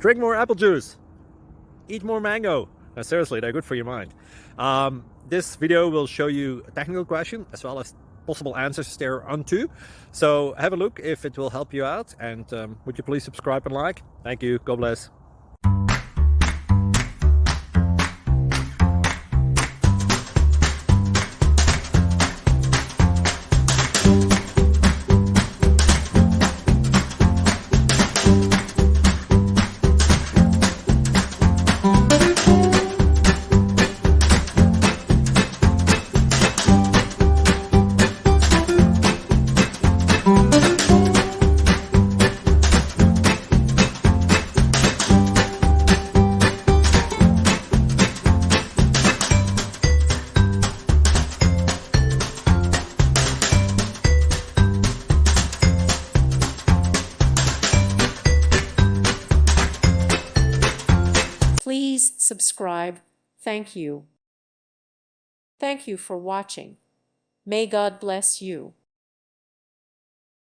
Drink more apple juice. Eat more mango. No, seriously, they're good for your mind. This video will show you a technical question as well as possible answers thereunto. So have a look if it will help you out, and would you please subscribe and like? Thank you. God bless. Please subscribe. Thank you. Thank you for watching. May God bless you.